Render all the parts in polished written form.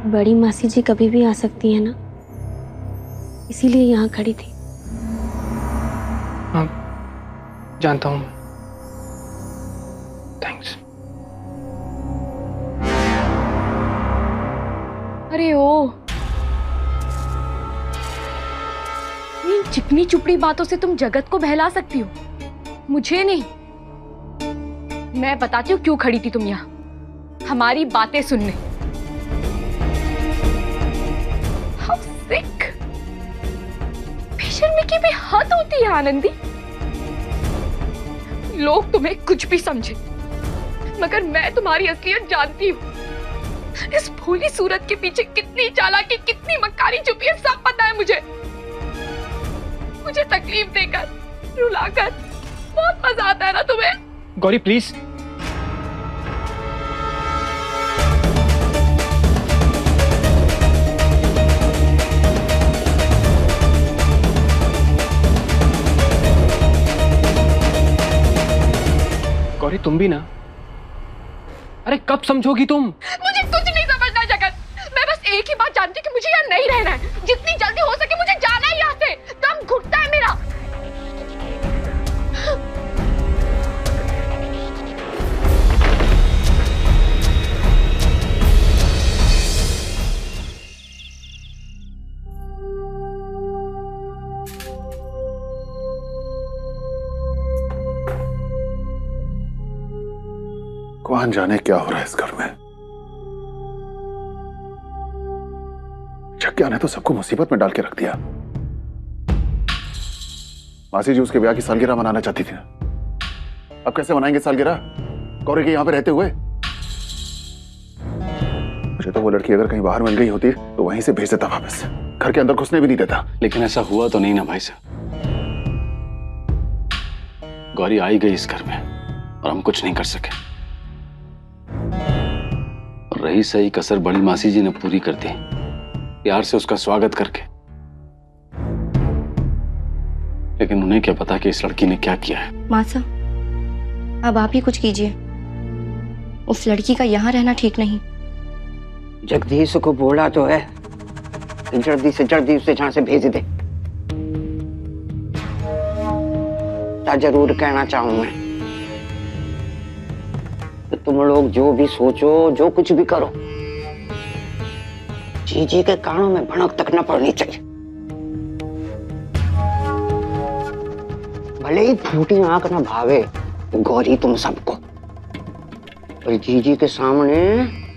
बड़ी मासी जी कभी भी आ सकती है ना, इसीलिए यहाँ खड़ी थी। हाँ, जानता हूँ। थैंक्स। अरे ओ, इन चिकनी चुपड़ी बातों से तुम जगत को बहला सकती हो, मुझे नहीं। मैं बताती हूँ क्यों खड़ी थी तुम यहाँ, हमारी बातें सुनने। How sick! बेशर्मी की भी हद होती है आनंदी। लोग तुम्हें कुछ भी समझे, मगर मैं तुम्हारी असलियत जानती हूँ। इस भोली सूरत के पीछे कितनी चालाकी, कितनी मक्कारी छुपी है, सब पता है मुझे। मुझे तकलीफ देकर, रुलाकर बहुत मजा आता है ना तुम्हें। गौरी प्लीज। गौरी तुम भी ना। अरे कब समझोगी तुम? मुझे कुछ नहीं समझना जगत। मैं बस एक ही बात जानती हूँ कि मुझे यहाँ नहीं रहना है। जितनी जल्दी हो सके मुझे जाना है यहाँ से। दम घुटता है मेरा। कौन जाने क्या हो रहा है इस घर में। शक्या ने तो सबको मुसीबत में डाल के रख दिया। मासी जी उसके ब्याह की सालगिरह मनाना चाहती थी ना, अब कैसे मनाएंगे सालगिरह गौरी के यहां पे रहते हुए? मुझे तो वो लड़की अगर कहीं बाहर मिल गई होती तो वहीं से भेज देता वापस, घर के अंदर घुसने भी नहीं देता। लेकिन ऐसा हुआ तो नहीं ना भाई साहब। गौरी आई गई इस घर में और हम कुछ नहीं कर सके। रही सही कसर बड़ी मासी जी ने पूरी कर दी, प्यार से उसका स्वागत करके। लेकिन उन्हें क्या पता कि इस लड़की ने क्या किया है। मासा, अब आप ही कुछ कीजिए। उस लड़की का यहाँ रहना ठीक नहीं। जगदीश को बोला तो है कि जल्दी उसे जहां से भेज दे। जरूर कहना चाहूं मैं कि तुम लोग जो भी सोचो, जो कुछ भी करो, जीजी के कानों में भनक तक न पड़नी चाहिए। भले ही फूटी आंख न भावे गौरी तुम सबको, पर जीजी के सामने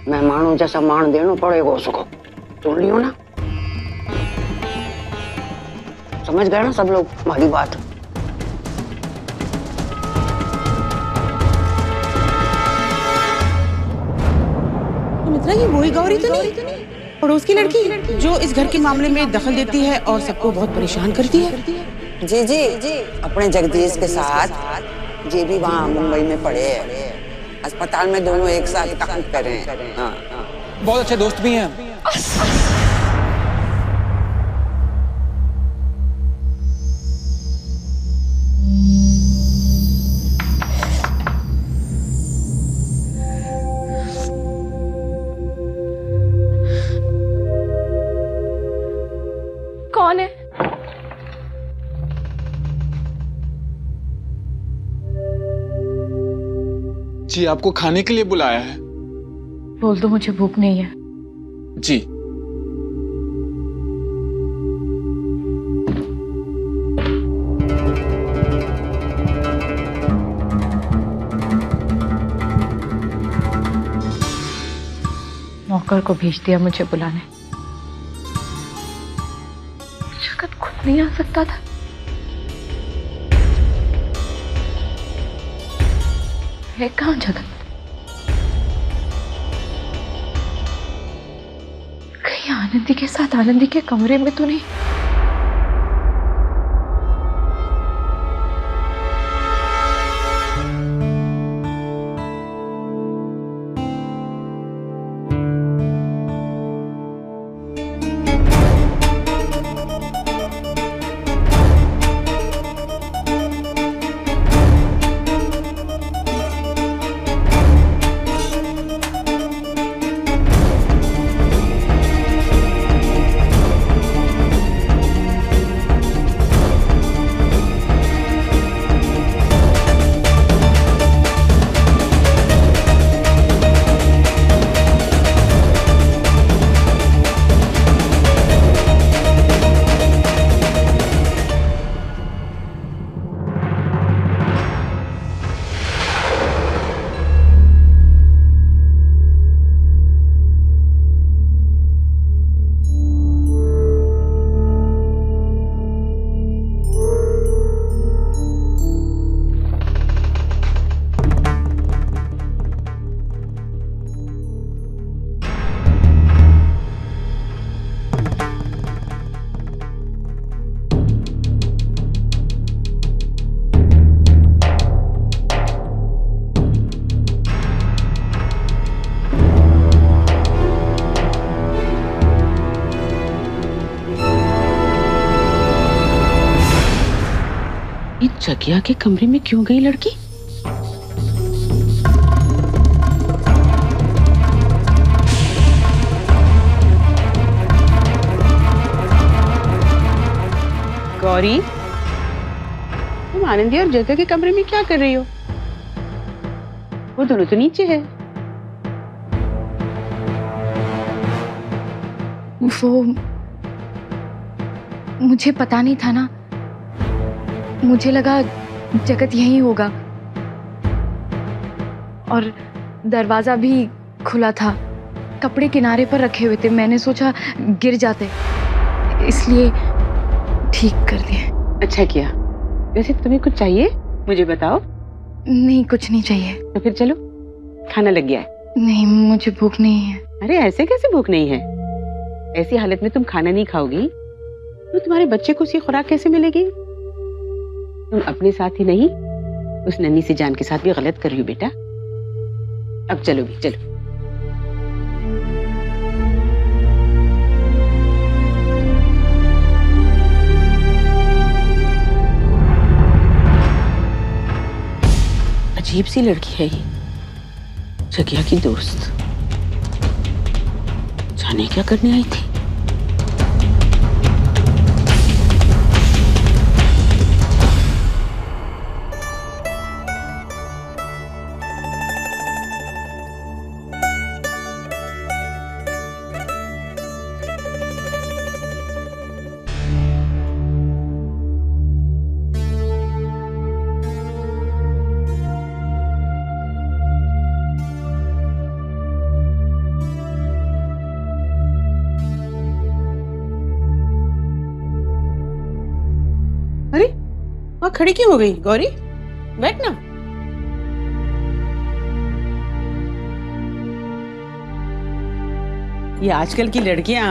मेहमानों जैसा मान देना पड़ेगा उसको। सुन लियो ना? समझ गए ना सब लोग हमारी बात? मित्रा, ये वही गौरी तो नहीं? पड़ोस की लड़की जो इस घर के मामले में दखल देती है और सबको बहुत परेशान करती है। जी जी जी, अपने जगदीश के साथ ये भी वहाँ मुंबई में पड़े हैं। अस्पताल में दोनों एक साथ काम कर रहे हैं। हाँ, बहुत अच्छे दोस्त भी हैं। कौन है? जी आपको खाने के लिए बुलाया है। बोल दो मुझे भूख नहीं है। जी नौकर को भेज दिया मुझे बुलाने। जगत खुद नहीं आ सकता था? है कहाँ जगत? कहीं आनंदी के साथ आनंदी के कमरे में तो नहीं? जकिया के कमरे में क्यों गई लड़की? गौरी, तुम आनंदी और जगह के कमरे में क्या कर रही हो? वो दोनों तो नीचे है। वो मुझे पता नहीं था ना, मुझे लगा जगत यहीं होगा और दरवाजा भी खुला था, कपड़े किनारे पर रखे हुए थे, मैंने सोचा गिर जाते इसलिए ठीक कर दिए। अच्छा किया। वैसे तुम्हें कुछ चाहिए? मुझे बताओ। नहीं, कुछ नहीं चाहिए। तो फिर चलो, खाना लग गया है। नहीं, मुझे भूख नहीं है। अरे ऐसे कैसे भूख नहीं है? ऐसी हालत में तुम खाना नहीं खाओगी तो तुम्हारे बच्चे को उसकी खुराक कैसे मिलेगी? तुम अपने साथ ही नहीं, उस नन्ही सी जान के साथ भी गलत कर रही हो बेटा। अब चलो भी, चलो। अजीब सी लड़की है ये, जगिया की दोस्त। जाने क्या करने आई थी? अरे वहाँ खड़ी क्यों हो गई गौरी? बैठ ना। ये आजकल की लड़कियां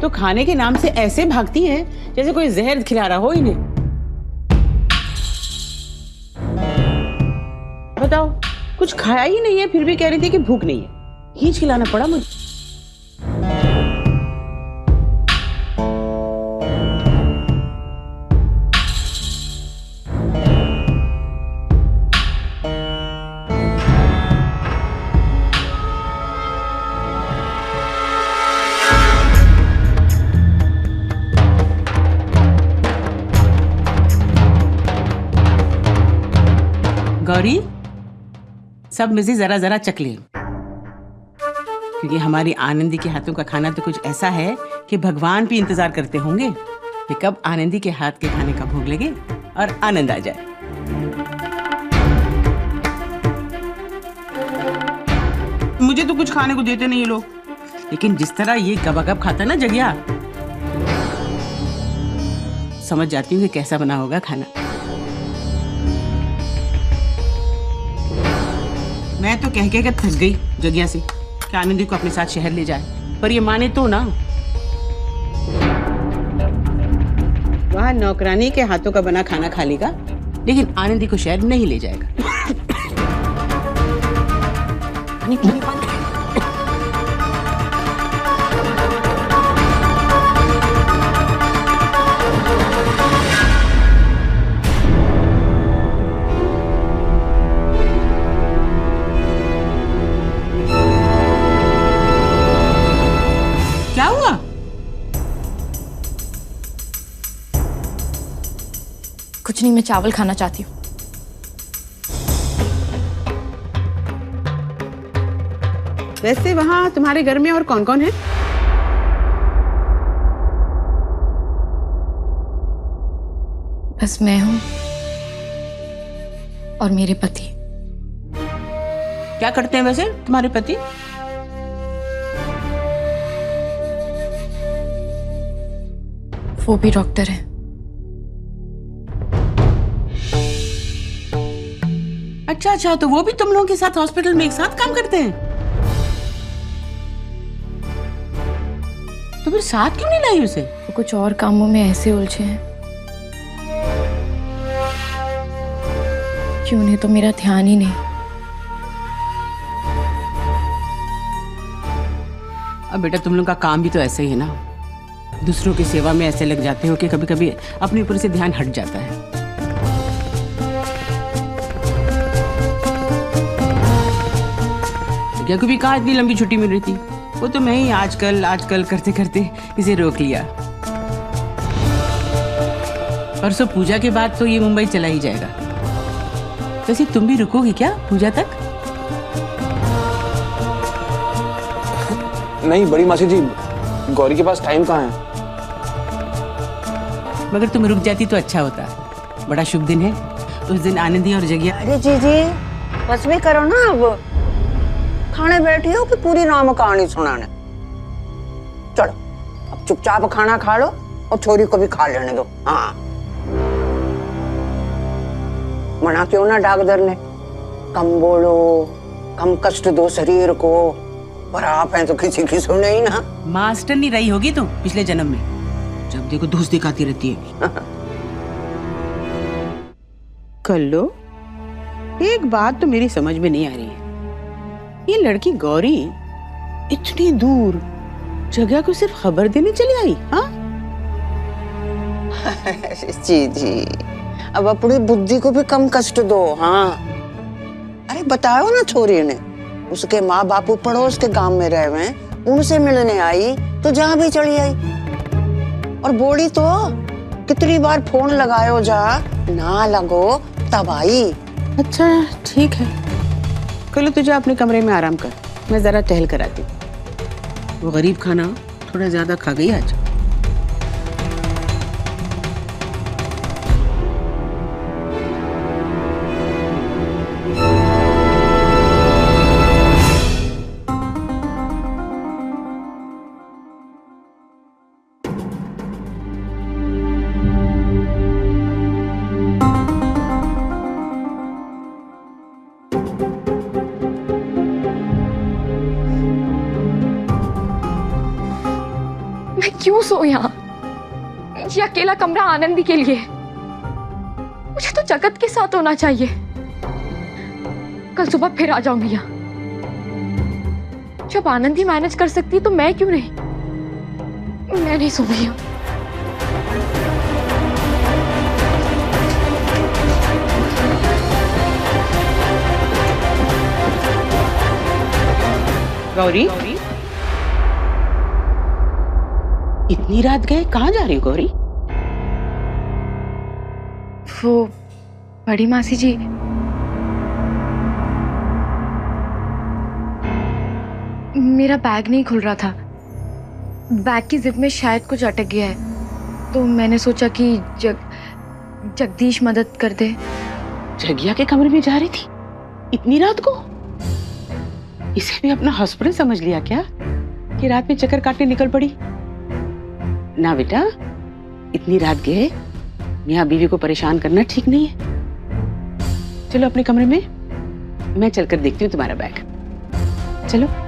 तो खाने के नाम से ऐसे भागती हैं जैसे कोई जहर खिला रहा हो इन्हें। बताओ, कुछ खाया ही नहीं है फिर भी कह रही थी कि भूख नहीं है। खींच खिलाना पड़ा मुझे। गौरी, सब में से जरा जरा चख ले, क्योंकि हमारी आनंदी के हाथों का खाना तो कुछ ऐसा है कि भगवान भी इंतजार करते होंगे कि कब आनंदी के हाथ के खाने का भोग लगे और आनंद आ जाए। मुझे तो कुछ खाने को देते नहीं ये लोग, लेकिन जिस तरह ये गबागब खाता ना जगिया, समझ जाती हूँ कि कैसा बना होगा खाना। मैं तो कह के थक गई जगिया से कि आनंदी को अपने साथ शहर ले जाए, पर ये माने तो ना। वहाँ नौकरानी के हाथों का बना खाना खा लेगा, लेकिन आनंदी को शहर नहीं ले जाएगा। क्या हुआ? कुछ नहीं, मैं चावल खाना चाहती हूँ। वैसे वहाँ तुम्हारे घर में और कौन कौन है? बस मैं हूँ और मेरे पति। क्या करते हैं वैसे तुम्हारे पति? वो भी डॉक्टर है। अच्छा अच्छा, तो वो भी तुम लोगों के साथ हॉस्पिटल में एक साथ काम करते हैं? तो फिर साथ क्यों नहीं लाई उसे? वो कुछ और कामों में ऐसे उलझे हैं कि उन्हें तो मेरा ध्यान ही नहीं। अब बेटा, तुम लोग का काम भी तो ऐसे ही है ना, दूसरों की सेवा में ऐसे लग जाते हो कि कभी कभी अपने ऊपर से ध्यान हट जाता है। जग्या को भी कहा इतनी लंबी छुट्टी मिल रही थी, वो तो मैं ही आजकल करते करते इसे रोक लिया। परसों पूजा के बाद तो ये मुंबई चला ही जाएगा। वैसे तुम भी रुकोगी क्या पूजा तक? नहीं बड़ी मासी जी, गौरी के पास टाइम कहाँ है। मगर तुम रुक जाती तो अच्छा होता। बड़ा शुभ दिन है, उस दिन आनंदी और जगिया। अरे जीजी बस भी करो ना, अब खाने बैठी हो कि पूरी राम कहानी सुनाने। चलो अब चुपचाप खाना खा लो और छोरी को भी खा लेने दो। हाँ मना क्यों ना डॉक्टर ने, कम बोलो, कम कष्ट दो शरीर को, पर आप हैं तो किसी की सुने ही ना। मास्टर नहीं रही होगी तुम पिछले जन्म में, जब देखो दोस्त दिखाती रहती है। कल्लो, एक बात तो मेरी समझ में नहीं आ रही है, ये लड़की गौरी इतनी दूर जगह को सिर्फ खबर देने चली आई? हाँ जी जी, अब अपनी बुद्धि को भी कम कष्ट दो। हाँ अरे बताओ ना, छोरी ने उसके माँ बापू पड़ोस के गांव में रहे हुए, उनसे मिलने आई तो जहाँ भी चली आई। और बोली तो कितनी बार फोन लगायो जा, ना लगो तब आई। अच्छा ठीक है, कल तुझे अपने कमरे में आराम कर, मैं जरा टहल कर आती हूँ। वो गरीब खाना थोड़ा ज्यादा खा गई आज। मैं क्यों सो यहाँ? ये अकेला कमरा आनंदी के लिए, मुझे तो जगत के साथ होना चाहिए। कल सुबह फिर आ जाऊंगी यहाँ। जब आनंदी मैनेज कर सकती तो मैं क्यों नहीं? मैं नहीं सोऊंगी यहाँ। गौरी, इतनी रात गए, कहाँ जा रही हो गौरी? वो बड़ी मासी जी, मेरा बैग नहीं खुल रहा था, बैग की जिप में शायद कुछ अटक गया है, तो मैंने सोचा कि जगदीश मदद कर दे। जगिया के कमरे में जा रही थी इतनी रात को? इसे भी अपना हॉस्पिटल समझ लिया क्या कि रात में चक्कर काटने निकल पड़ी? ना बेटा, इतनी रात गए मियाँ बीवी को परेशान करना ठीक नहीं है। चलो अपने कमरे में, मैं चलकर देखती हूँ तुम्हारा बैग। चलो।